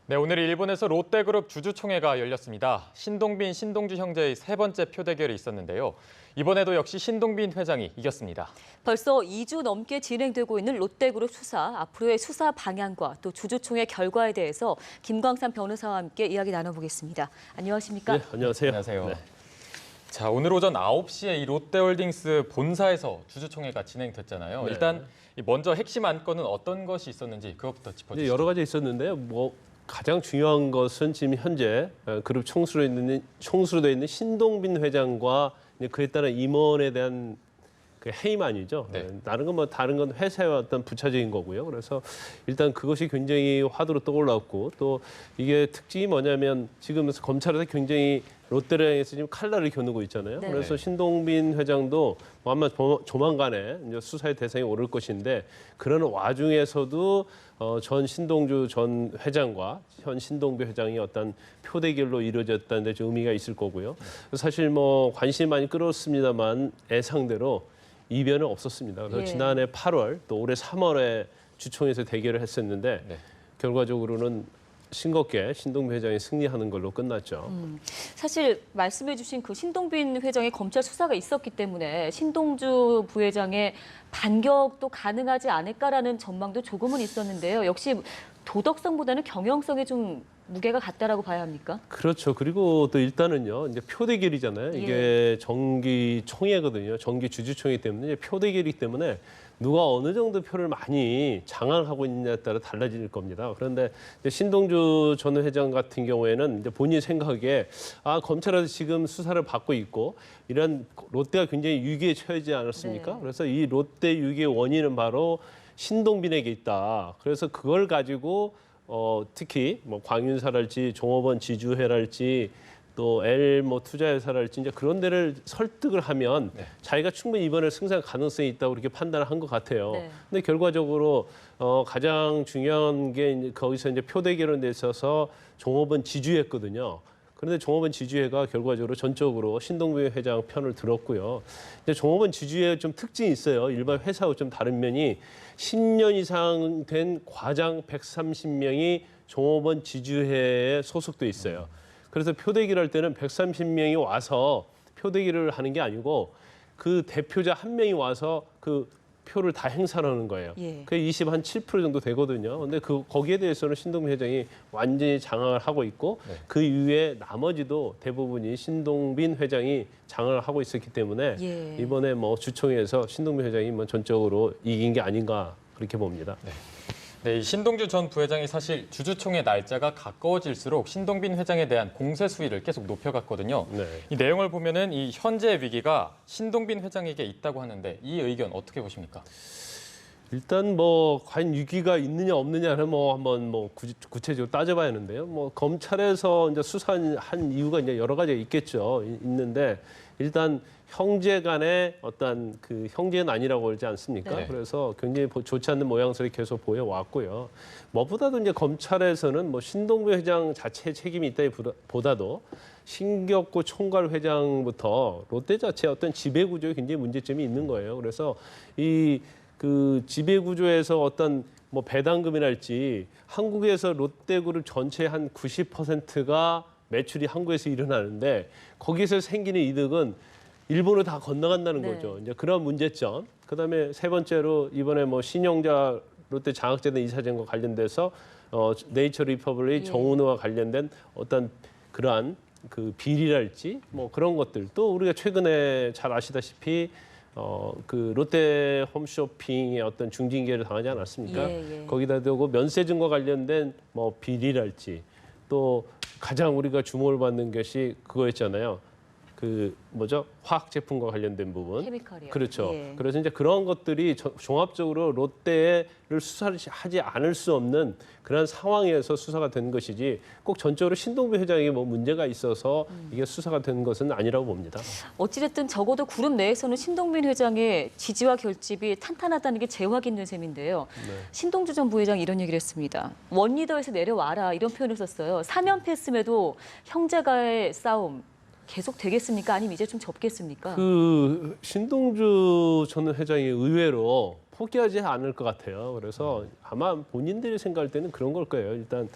네, 오늘 일본에서 롯데그룹 주주총회가 열렸습니다. 신동빈, 신동주 형제의 세 번째 표대결이 있었는데요. 이번에도 역시 신동빈 회장이 이겼습니다. 벌써 2주 넘게 진행되고 있는 롯데그룹 수사, 앞으로의 수사 방향과 또 주주총회 결과에 대해서 김광삼 변호사와 함께 이야기 나눠보겠습니다. 안녕하십니까? 네, 안녕하세요. 안녕하세요. 네. 자, 오늘 오전 9시에 이 롯데홀딩스 본사에서 주주총회가 진행됐잖아요. 네. 일단 먼저 핵심 안건은 어떤 것이 있었는지 그것부터 짚어주시죠. 여러 가지 있었는데요. 가장 중요한 것은 지금 현재 그룹 총수로 있는 신동빈 회장과 이제 그에 따른 임원에 대한 그 해임안이죠. 네. 다른 건 회사의 어떤 부차적인 거고요. 그래서 일단 그것이 굉장히 화두로 떠올랐고 또 이게 특징이 뭐냐면 지금 검찰에서 굉장히 롯데를 지금 칼날을 겨누고 있잖아요. 네. 그래서 신동빈 회장도 아마 조만간에 이제 수사의 대상에 오를 것인데 그런 와중에서도 전 신동주 전 회장과 현 신동빈 회장이 어떤 표대결로 이루어졌다는 데 좀 의미가 있을 거고요. 사실 관심이 많이 끌었습니다만 예상대로 이변은 없었습니다. 그래서 예. 지난해 8월 또 올해 3월에 주총에서 대결을 했었는데 네. 결과적으로는 싱겁게 신동빈 회장이 승리하는 걸로 끝났죠. 사실 말씀해 주신 그 신동빈 회장의 검찰 수사가 있었기 때문에 신동주 부회장의 반격도 가능하지 않을까라는 전망도 조금은 있었는데요. 역시 도덕성보다는 경영성에 좀 무게가 갔다라고 봐야 합니까? 그렇죠. 그리고 또 일단은요, 이제 표대결이잖아요. 이게 정기 총회거든요. 정기 주주총회 때문에 이제 표대결이기 때문에 누가 어느 정도 표를 많이 장악하고 있느냐에 따라 달라질 겁니다. 그런데 이제 신동주 전 회장 같은 경우에는 이제 본인 생각에 검찰에서 지금 수사를 받고 있고 이런 롯데가 굉장히 위기에 처하지 않았습니까? 네. 그래서 이 롯데 위기의 원인은 바로 신동빈에게 있다. 그래서 그걸 가지고 특히 광윤사랄지 종업원 지주회랄지 또 L 투자회사랄지 이제 그런 데를 설득을 하면 네. 자기가 충분히 이번에 승산 가능성이 있다고 그렇게 판단을 한 것 같아요. 네. 근데 결과적으로 가장 중요한 게 이제 거기서 이제 표대결에 있어서 종업원 지주회였거든요. 그런데 종업원 지주회가 결과적으로 전적으로 신동빈 회장 편을 들었고요. 이제 종업원 지주회의 좀 특징이 있어요. 일반 회사와 좀 다른 면이 10년 이상 된 과장 130명이 종업원 지주회에 소속돼 있어요. 그래서 표대기를 할 때는 130명이 와서 표대기를 하는 게 아니고 그 대표자 한 명이 와서 그 표를 다 행사하는 거예요. 예. 그게 27% 정도 되거든요. 근데 거기에 대해서는 신동빈 회장이 완전히 장악을 하고 있고 그 이후에 나머지도 대부분이 신동빈 회장이 장악을 하고 있었기 때문에 예. 이번에 주총회에서 신동빈 회장이 전적으로 이긴 게 아닌가 그렇게 봅니다. 네, 이 신동주 전 부회장이 사실 주주총회 날짜가 가까워질수록 신동빈 회장에 대한 공세 수위를 계속 높여갔거든요. 네. 이 내용을 보면은 이 현재 위기가 신동빈 회장에게 있다고 하는데 이 의견 어떻게 보십니까? 일단 과연 위기가 있느냐 없느냐는 한번 구체적으로 따져봐야 하는데요. 검찰에서 이제 수사한 이유가 이제 여러 가지가 있겠죠. 있는데 일단 형제 간의 어떤 그 형제는 아니라고 그러지 않습니까? 네. 그래서 굉장히 좋지 않는 모양새를 계속 보여왔고요. 무엇보다도 이제 검찰에서는 신동빈 회장 자체의 책임이 있다기보다도 신격구 총괄 회장부터 롯데 자체의 어떤 지배 구조에 굉장히 문제점이 있는 거예요. 그래서 그 지배 구조에서 어떤 배당금이랄지 한국에서 롯데그룹 전체의 한 90%가 매출이 한국에서 일어나는데 거기서 생기는 이득은 일본으로 다 건너간다는 네. 거죠. 이제 그런 문제점. 그다음에 세 번째로 이번에 신영자 롯데 장학재단 이사장과 관련돼서 네이처 리퍼블릭 정은우와 관련된 어떤 그러한 그 비리랄지 그런 것들 또 우리가 최근에 잘 아시다시피 그 롯데 홈쇼핑의 어떤 중징계를 당하지 않았습니까? 예, 예. 거기다 대고 면세점과 관련된 비리랄지 또 가장 우리가 주목을 받는 것이 그거였잖아요. 화학 제품과 관련된 부분. 케미컬이요. 그렇죠. 예. 그래서 이제 그런 것들이 종합적으로 롯데를 수사를 하지 않을 수 없는 그런 상황에서 수사가 된 것이지 꼭 전적으로 신동빈 회장이 문제가 있어서 이게 수사가 된 것은 아니라고 봅니다. 어찌됐든 적어도 그룹 내에서는 신동빈 회장의 지지와 결집이 탄탄하다는 게 재확인된 셈인데요. 신동주 전 부회장이 이런 얘기를 했습니다. 원리더에서 내려와라 이런 표현을 썼어요. 3연패 했음에도 형제가의 싸움 계속 되겠습니까? 아니면 이제 좀 접겠습니까? 그 신동주 전 회장이 의외로 포기하지 않을 것 같아요. 그래서 아마 본인들이 생각할 때는 그런 걸 거예요. 일단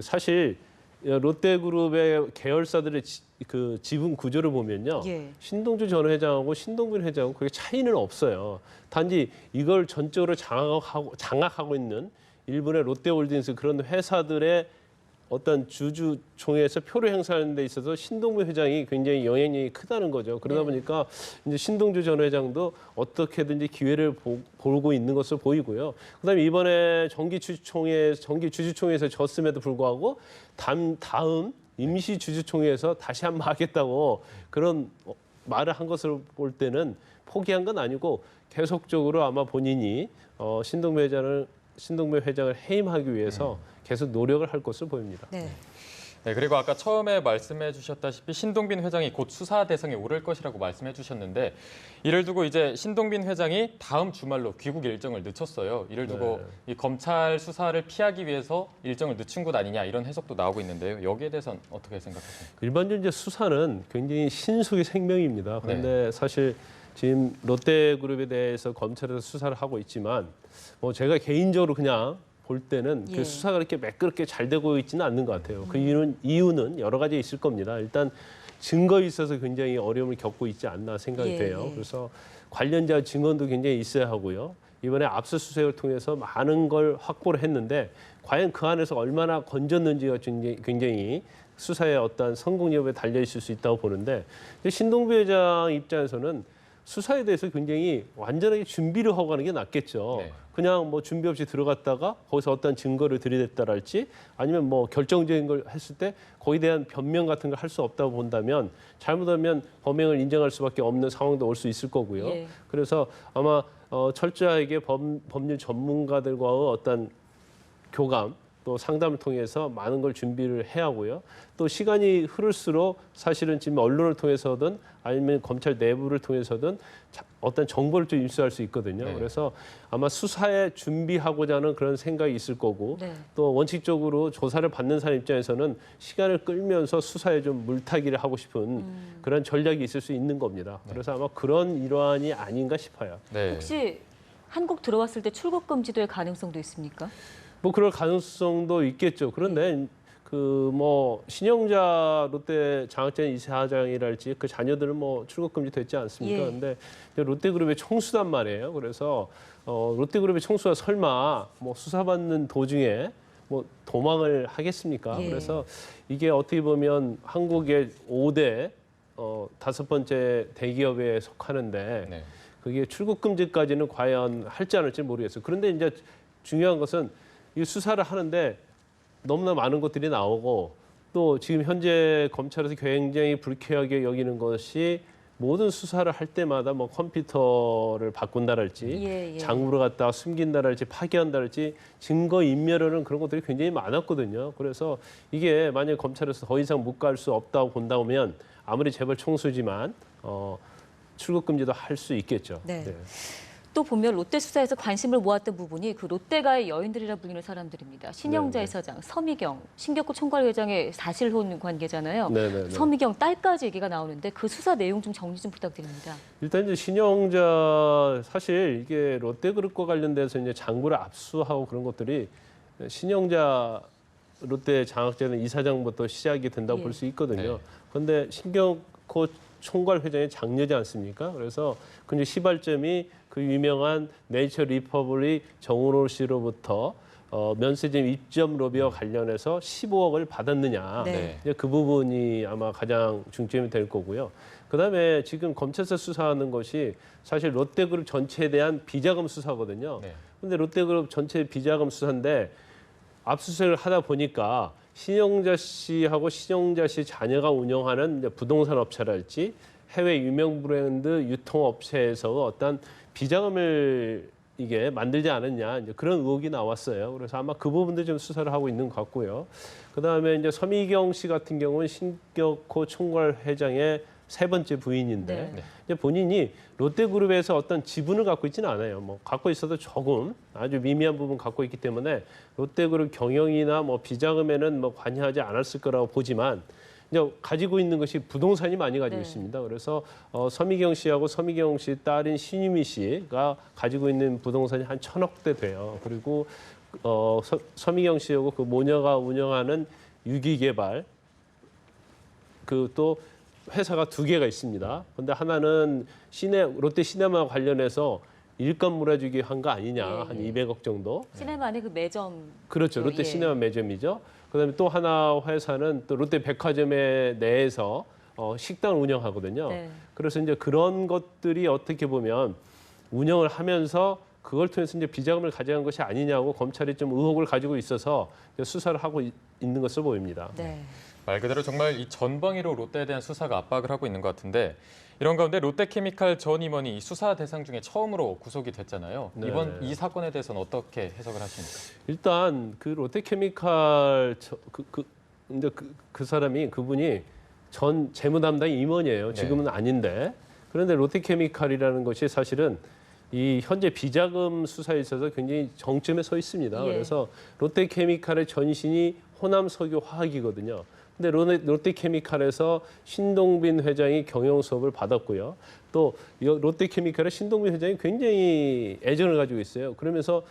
사실 롯데그룹의 계열사들의 그 지분 구조를 보면요. 예. 신동주 전 회장하고 신동빈 회장은 그게 차이는 없어요. 단지 이걸 전적으로 장악하고 있는 일본의 롯데홀딩스 그런 회사들의 어떤 주주총회에서 표를 행사하는 데 있어서 신동빈 회장이 굉장히 영향력이 크다는 거죠. 그러다 네. 보니까 이제 신동주 전 회장도 어떻게든지 기회를 보고 있는 것으로 보이고요. 그다음에 이번에 정기 주주총회에서 졌음에도 불구하고 다음 임시 주주총회에서 다시 한번 하겠다고 그런 말을 한 것을 볼 때는 포기한 건 아니고 계속적으로 아마 본인이 신동빈 회장을 해임하기 위해서 계속 노력을 할 것으로 보입니다. 네. 네, 그리고 아까 처음에 말씀해 주셨다시피 신동빈 회장이 곧 수사 대상에 오를 것이라고 말씀해 주셨는데 이를 두고 이제 신동빈 회장이 다음 주말로 귀국 일정을 늦췄어요. 이를 두고 이 검찰 수사를 피하기 위해서 일정을 늦춘 것 아니냐 이런 해석도 나오고 있는데요. 여기에 대해서는 어떻게 생각하십니까? 일반적으로 이제 수사는 굉장히 신속의 생명입니다. 그런데 사실 지금 롯데그룹에 대해서 검찰에서 수사를 하고 있지만 뭐 제가 개인적으로 그냥 볼 때는 예. 그 수사가 그렇게 매끄럽게 잘 되고 있지는 않는 것 같아요. 그 이유는 여러 가지 있을 겁니다. 일단 증거에 있어서 굉장히 어려움을 겪고 있지 않나 생각이 예, 돼요. 예. 그래서 관련자 증언도 굉장히 있어야 하고요. 이번에 압수수색을 통해서 많은 걸 확보를 했는데 과연 그 안에서 얼마나 건졌는지가 굉장히 수사의 어떤 성공 여부에 달려 있을 수 있다고 보는데 신동빈 회장 입장에서는 수사에 대해서 굉장히 완전하게 준비를 하고 가는 게 낫겠죠. 네. 그냥 뭐 준비 없이 들어갔다가 거기서 어떤 증거를 들이댔다랄지 아니면 뭐 결정적인 걸 했을 때 거기에 대한 변명 같은 걸 할 수 없다고 본다면 잘못하면 범행을 인정할 수밖에 없는 상황도 올 수 있을 거고요. 예. 그래서 아마 철저하게 법률 전문가들과의 어떤 교감 또 상담을 통해서 많은 걸 준비를 해야 하고요. 또 시간이 흐를수록 사실은 지금 언론을 통해서든 아니면 검찰 내부를 통해서든 어떤 정보를 좀 입수할 수 있거든요. 네. 그래서 아마 수사에 준비하고자 하는 그런 생각이 있을 거고 네. 또 원칙적으로 조사를 받는 사람 입장에서는 시간을 끌면서 수사에 좀 물타기를 하고 싶은 그런 전략이 있을 수 있는 겁니다. 그래서 아마 그런 일환이 아닌가 싶어요. 네. 혹시 한국 들어왔을 때 출국 금지될 가능성도 있습니까? 뭐 그럴 가능성도 있겠죠. 그런데 그 뭐 신영자 롯데 장학재 이사장이랄지 그 자녀들은 뭐 출국 금지됐지 않습니까? 예. 근데 롯데그룹의 총수단 말이에요. 그래서 롯데그룹의 총수가 설마 뭐 수사받는 도중에 뭐 도망을 하겠습니까? 예. 그래서 이게 어떻게 보면 한국의 5대 5번째 대기업에 속하는데 네. 그게 출국 금지까지는 과연 할지 안 할지 모르겠어요. 그런데 이제 중요한 것은 이 수사를 하는데 너무나 많은 것들이 나오고 또 지금 현재 검찰에서 굉장히 불쾌하게 여기는 것이 모든 수사를 할 때마다 뭐 컴퓨터를 바꾼다랄지 예, 예. 장부를 갖다가 숨긴다랄지 파기한다랄지 증거 인멸하는 그런 것들이 굉장히 많았거든요. 그래서 이게 만약에 검찰에서 더 이상 못 갈 수 없다고 본다면 아무리 재벌 총수지만 출국 금지도 할 수 있겠죠. 네. 또 보면 롯데 수사에서 관심을 모았던 부분이 그 롯데가의 여인들이라 불리는 사람들입니다. 신영자 네, 네. 이사장, 서미경, 신격호 총괄회장의 사실혼 관계잖아요. 네네네. 서미경 딸까지 얘기가 나오는데 그 수사 내용 좀 정리 좀 부탁드립니다. 일단 이제 신영자 사실 이게 롯데그룹과 관련돼서 이제 장부를 압수하고 그런 것들이 신영자 롯데 장학재는 이사장부터 시작이 된다고 예. 볼 수 있거든요. 네. 그런데 신격호 총괄 회장의 장녀지 않습니까? 그래서 그 이제 시발점이 그 유명한 네이처 리퍼블릭 정은호 씨로부터 면세점 입점 로비와 관련해서 15억을 받았느냐. 네. 이제 그 부분이 아마 가장 중점이 될 거고요. 그다음에 지금 검찰에서 수사하는 것이 사실 롯데그룹 전체에 대한 비자금 수사거든요. 네. 근데 롯데그룹 전체 비자금 수사인데 압수수색을 하다 보니까 신영자 씨하고 신영자 씨 자녀가 운영하는 이제 부동산 업체랄지 해외 유명 브랜드 유통업체에서 어떤 비자금을 이게 만들지 않았냐 이제 그런 의혹이 나왔어요. 그래서 아마 그 부분도 좀 수사를 하고 있는 것 같고요. 그다음에 이제 서미경 씨 같은 경우는 신격호 총괄 회장의 세 번째 부인인데 네. 이제 본인이 롯데그룹에서 어떤 지분을 갖고 있지는 않아요. 뭐 갖고 있어도 조금 아주 미미한 부분 갖고 있기 때문에 롯데그룹 경영이나 뭐 비자금에는 뭐 관여하지 않았을 거라고 보지만 이제 가지고 있는 것이 부동산이 많이 가지고 네. 있습니다. 그래서 서미경 씨하고 서미경 씨 딸인 신유미 씨가 가지고 있는 부동산이 한 1,000억대 돼요. 그리고 서미경 씨하고 그 모녀가 운영하는 유기개발 그 또 회사가 두 개가 있습니다. 근데 하나는 롯데 시네마 관련해서 일감 몰아주기 한 거 아니냐, 예, 한 예. 200억 정도. 시네마 안에 그 매점. 그렇죠. 롯데 예. 시네마 매점이죠. 그다음에 또 하나 회사는 또 롯데 백화점에 내에서 식당을 운영하거든요. 네. 그래서 이제 그런 것들이 어떻게 보면 운영을 하면서 그걸 통해서 이제 비자금을 가져간 것이 아니냐고 검찰이 좀 의혹을 가지고 있어서 수사를 하고 있는 것으로 보입니다. 네. 말 그대로 정말 이 전방위로 롯데에 대한 수사가 압박을 하고 있는 것 같은데 이런 가운데 롯데케미칼 전 임원이 이 수사 대상 중에 처음으로 구속이 됐잖아요. 네. 이번 이 사건에 대해서는 어떻게 해석을 하십니까? 일단 그 롯데케미칼 근데 그 사람이 그분이 전 재무 담당 임원이에요. 지금은 아닌데 그런데 롯데케미칼이라는 것이 사실은 이 현재 비자금 수사에 있어서 굉장히 정점에 서 있습니다. 예. 그래서 롯데케미칼의 전신이 호남석유화학이거든요. 근데 롯데케미칼에서 신동빈 회장이 경영 수업을 받았고요. 또 롯데케미칼의 신동빈 회장이 굉장히 애정을 가지고 있어요. 그러면서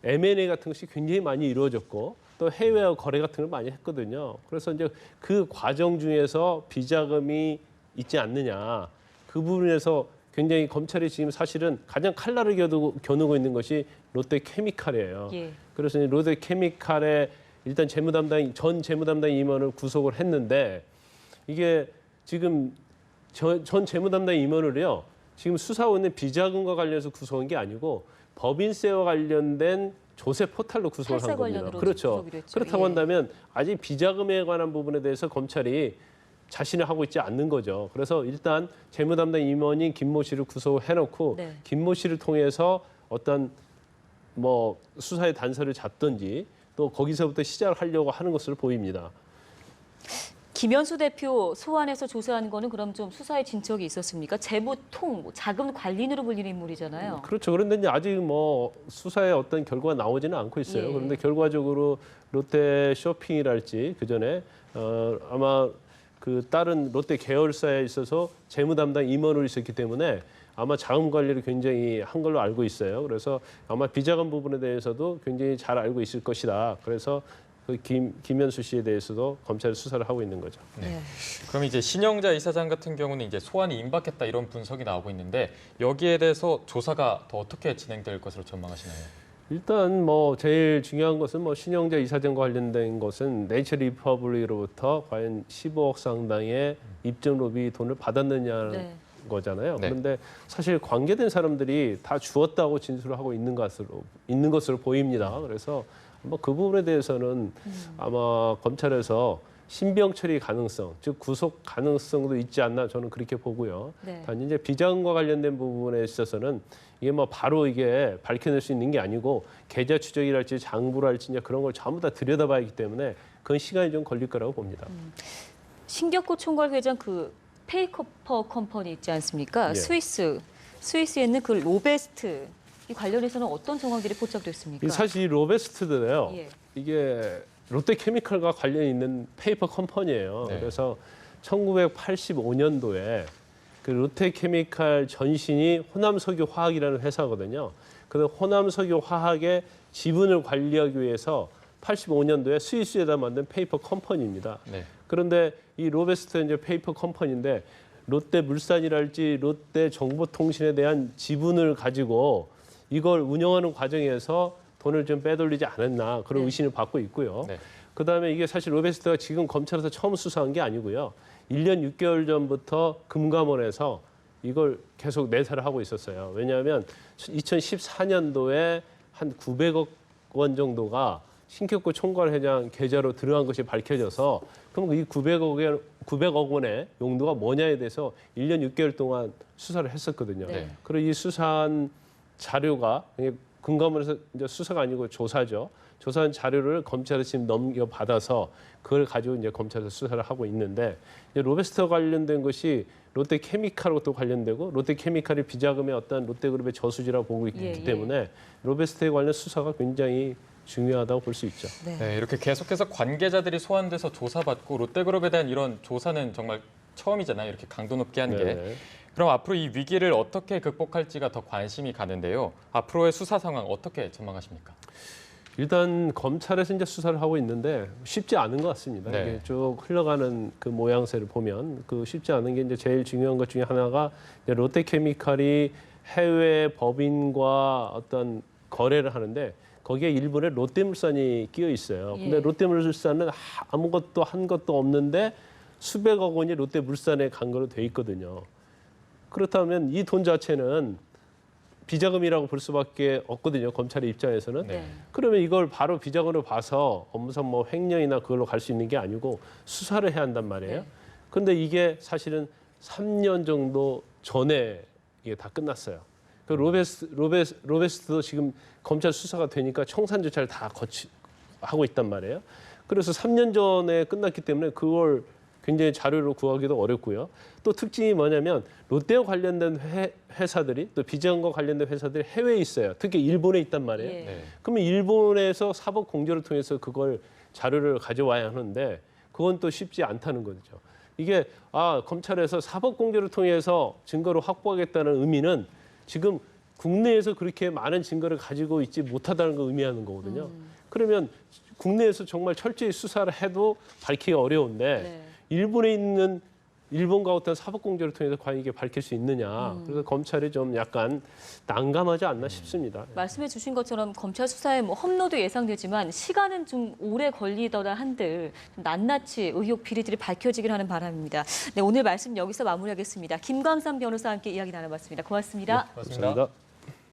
M&A 같은 것이 굉장히 많이 이루어졌고 또 해외와 거래 같은 걸 많이 했거든요. 그래서 이제 그 과정 중에서 비자금이 있지 않느냐. 그 부분에서 굉장히 검찰이 지금 사실은 가장 칼날을 겨누고 있는 것이 롯데케미칼이에요. 예. 그래서 롯데케미칼의 일단 전 재무담당 임원을 구속을 했는데 이게 지금 전 재무담당 임원을요. 지금 수사하고 있는 비자금과 관련해서 구속한 게 아니고 법인세와 관련된 조세 포탈로 구속을 한 탈세 겁니다. 관련으로 그렇죠. 구속이 됐죠. 그렇다고 예. 한다면 아직 비자금에 관한 부분에 대해서 검찰이 자신을 하고 있지 않는 거죠. 그래서 일단 재무담당 임원인 김모 씨를 구속해놓고 네. 김모 씨를 통해서 어떤 뭐 수사의 단서를 잡든지 또 거기서부터 시작을 하려고 하는 것으로 보입니다. 김현수 대표 소환해서 조사하는 거는 그럼 좀 수사에 진척이 있었습니까? 재무통, 자금 관리인으로 불리는 인물이잖아요. 그렇죠. 그런데 이제 아직 뭐 수사에 어떤 결과가 나오지는 않고 있어요. 예. 그런데 결과적으로 롯데 쇼핑이랄지 그 전에 아마 그 다른 롯데 계열사에 있어서 재무 담당 임원으로 있었기 때문에 아마 자금 관리를 굉장히 한 걸로 알고 있어요. 그래서 아마 비자금 부분에 대해서도 굉장히 잘 알고 있을 것이다. 그래서 그 김현수 씨에 대해서도 검찰이 수사를 하고 있는 거죠. 네. 그럼 이제 신영자 이사장 같은 경우는 이제 소환이 임박했다 이런 분석이 나오고 있는데 여기에 대해서 조사가 더 어떻게 진행될 것으로 전망하시나요? 일단 뭐 제일 중요한 것은 뭐 신영자 이사장과 관련된 것은 네이처 리퍼블릭으로부터 과연 15억 상당의 입점 로비 돈을 받았느냐는 네. 거잖아요. 네. 그런데 사실 관계된 사람들이 다 주었다고 진술을 하고 있는 것으로 보입니다. 그래서 뭐 그 부분에 대해서는 아마 검찰에서 신병 처리 가능성, 즉 구속 가능성도 있지 않나 저는 그렇게 보고요. 네. 단 이제 비자금과 관련된 부분에 있어서는 이게 뭐 바로 이게 밝혀낼 수 있는 게 아니고 계좌 추적이랄지 장부랄지 이제 그런 걸 전부 다 들여다봐야 하기 때문에 그건 시간이 좀 걸릴 거라고 봅니다. 신격호 총괄 회장 그 페이커퍼 컴퍼니 있지 않습니까? 예. 스위스에 있는 그 로베스트 이 관련해서는 어떤 정황들이 포착됐습니까? 사실 이 로베스트도요. 예. 이게 롯데케미칼과 관련이 있는 페이퍼 컴퍼니예요. 네. 그래서 1985년도에 그 롯데케미칼 전신이 호남석유화학이라는 회사거든요. 그 호남석유화학의 지분을 관리하기 위해서 85년도에 스위스에다 만든 페이퍼 컴퍼니입니다. 네. 그런데 이 로베스트 이제 페이퍼 컴퍼니인데 롯데물산이랄지 롯데정보통신에 대한 지분을 가지고 이걸 운영하는 과정에서 돈을 좀 빼돌리지 않았나 그런 네. 의심을 받고 있고요. 네. 그다음에 이게 사실 로베스트가 지금 검찰에서 처음 수사한 게 아니고요. 1년 6개월 전부터 금감원에서 이걸 계속 내사를 하고 있었어요. 왜냐하면 2014년도에 한 900억 원 정도가 신격호 총괄회장 계좌로 들어간 것이 밝혀져서 그럼 이 900억 원의 용도가 뭐냐에 대해서 1년 6개월 동안 수사를 했었거든요. 네. 그리고 이 수사한 자료가 금감원에서 이제 수사가 아니고 조사죠. 조사한 자료를 검찰에 지금 넘겨받아서 그걸 가지고 이제 검찰에서 수사를 하고 있는데 이제 로베스터 관련된 것이 롯데케미칼하고도 관련되고 롯데케미칼이 비자금의 어떤 롯데그룹의 저수지라고 보고 있기 예, 예. 때문에 로베스터에 관련 수사가 굉장히 중요하다고 볼 수 있죠. 네. 네, 이렇게 계속해서 관계자들이 소환돼서 조사받고 롯데그룹에 대한 이런 조사는 정말 처음이잖아요. 이렇게 강도 높게 한 게. 네. 그럼 앞으로 이 위기를 어떻게 극복할지가 더 관심이 가는데요. 앞으로의 수사 상황 어떻게 전망하십니까? 일단 검찰에서 이제 수사를 하고 있는데 쉽지 않은 것 같습니다. 네. 이게 쭉 흘러가는 그 모양새를 보면 그 쉽지 않은 게 이제 제일 중요한 것 중에 하나가 이제 롯데케미칼이 해외 법인과 어떤 거래를 하는데 거기에 일본에 롯데물산이 끼어 있어요. 근데 예. 롯데물산은 아무것도 한 것도 없는데 수백억 원이 롯데물산에 간 거로 돼 있거든요. 그렇다면 이 돈 자체는 비자금이라고 볼 수밖에 없거든요. 검찰의 입장에서는. 네. 그러면 이걸 바로 비자금으로 봐서 업무상 뭐 횡령이나 그걸로 갈 수 있는 게 아니고 수사를 해야 한단 말이에요. 네. 근데 이게 사실은 3년 정도 전에 이게 다 끝났어요. 그 로베스도 지금 검찰 수사가 되니까 청산 조차를 다 하고 있단 말이에요. 그래서 3년 전에 끝났기 때문에 그걸 굉장히 자료로 구하기도 어렵고요. 또 특징이 뭐냐면 롯데와 관련된 회사들이 또 비자금과 관련된 회사들이 해외에 있어요. 특히 일본에 있단 말이에요. 예. 네. 그러면 일본에서 사법 공조를 통해서 그걸 자료를 가져와야 하는데 그건 또 쉽지 않다는 거죠. 이게 검찰에서 사법 공조를 통해서 증거를 확보하겠다는 의미는 지금 국내에서 그렇게 많은 증거를 가지고 있지 못하다는 걸 의미하는 거거든요. 그러면 국내에서 정말 철저히 수사를 해도 밝히기가 어려운데 네. 일본에 있는 일본과 어떤 사법 공조를 통해서 과연 이게 밝힐 수 있느냐. 그래서 검찰이 좀 약간 난감하지 않나 싶습니다. 말씀해 주신 것처럼 검찰 수사에 뭐 험로도 예상되지만 시간은 좀 오래 걸리더라 한들 좀 낱낱이 의혹 비리들이 밝혀지길 하는 바람입니다. 네, 오늘 말씀 여기서 마무리하겠습니다. 김광삼 변호사와 함께 이야기 나눠봤습니다. 고맙습니다. 고맙습니다. 감사합니다.